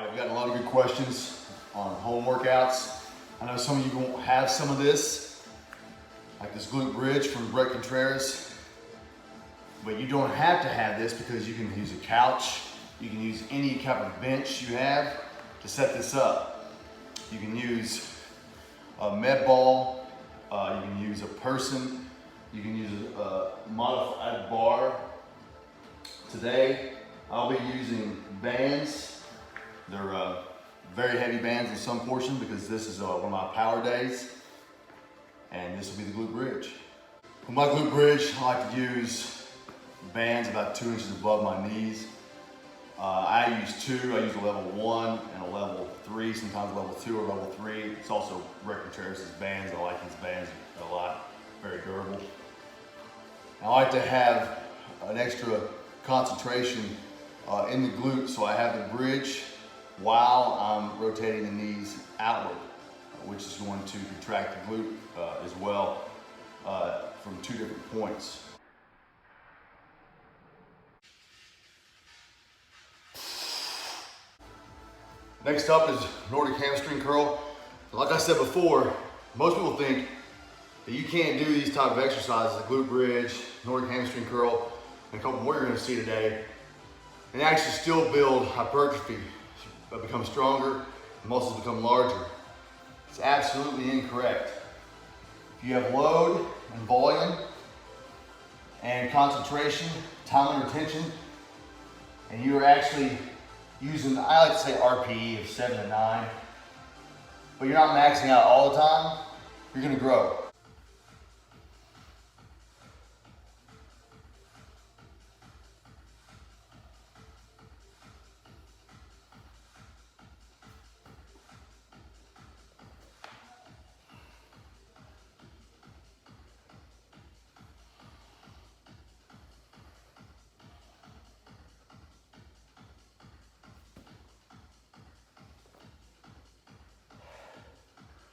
All right, I've gotten a lot of good questions on home workouts. I know some of you won't have some of this, like this glute bridge from Brett Contreras, but you don't have to have this because you can use a couch, you can use any type of bench you have to set this up. You can use a med ball, you can use a person, you can use a modified bar. Today, I'll be using bands. They're very heavy bands in some portion because this is one of my power days, and this will be the glute bridge. For my glute bridge, I like to use bands about 2 inches above my knees. I use two. I use a level 1 and a level 3, sometimes level 2 or level 3. It's also Brett Contreras' bands. I like these bands a lot, very durable. I like to have an extra concentration in the glute, so I have the bridge while I'm rotating the knees outward, which is going to contract the glute as well from 2 different points. Next up is Nordic hamstring curl. Like I said before, most people think that you can't do these type of exercises, the glute bridge, Nordic hamstring curl, and a couple more you're gonna see today, and actually still build hypertrophy, become stronger, muscles become larger. It's absolutely incorrect. If you have load and volume and concentration, time and retention, and you are actually using, I like to say RPE of 7 to 9, but you're not maxing out all the time, you're gonna grow.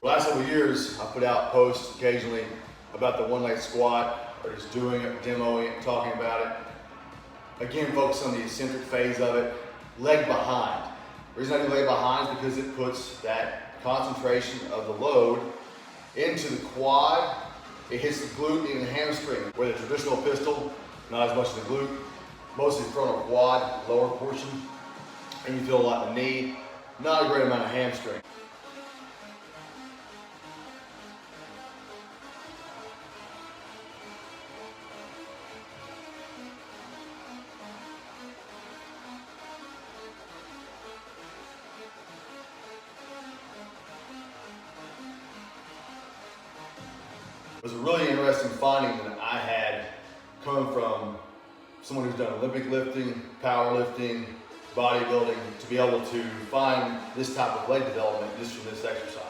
The last couple of years, I put out posts occasionally about the one-leg squat, or just doing it, demoing it, talking about it. Again, focus on the eccentric phase of it. Leg behind. The reason I do leg behind is because it puts that concentration of the load into the quad. It hits the glute and the hamstring, where the traditional pistol, not as much as the glute, mostly frontal quad, lower portion, and you feel a lot in the knee, not a great amount of hamstring. It was a really interesting finding that I had coming from someone who's done Olympic lifting, powerlifting, bodybuilding, to be able to find this type of leg development just from this exercise.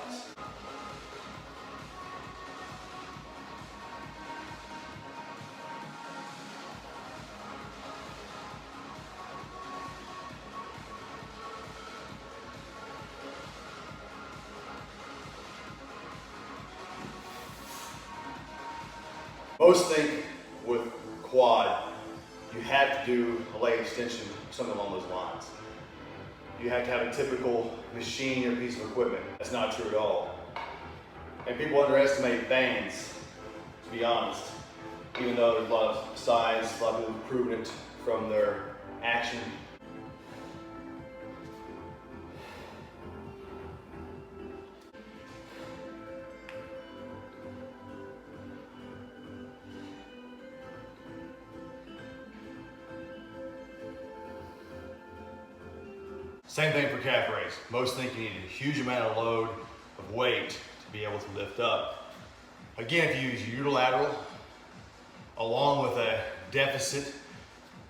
Most think with quad, you have to do a leg extension, something along those lines. You have to have a typical machine or piece of equipment. That's not true at all. And people underestimate bands, to be honest. Even though there's a lot of science, a lot of people have proven it from their action. Same thing for calf raise. Most think you need a huge amount of load of weight to be able to lift up. Again, if you use unilateral along with a deficit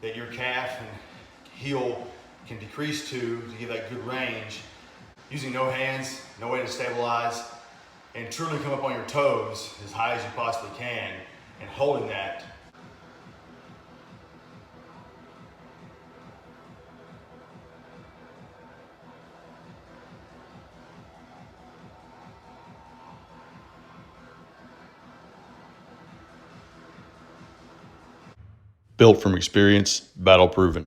that your calf and heel can decrease to give that good range, using no hands, no way to stabilize, and truly come up on your toes as high as you possibly can, and holding that. Built from experience, battle proven.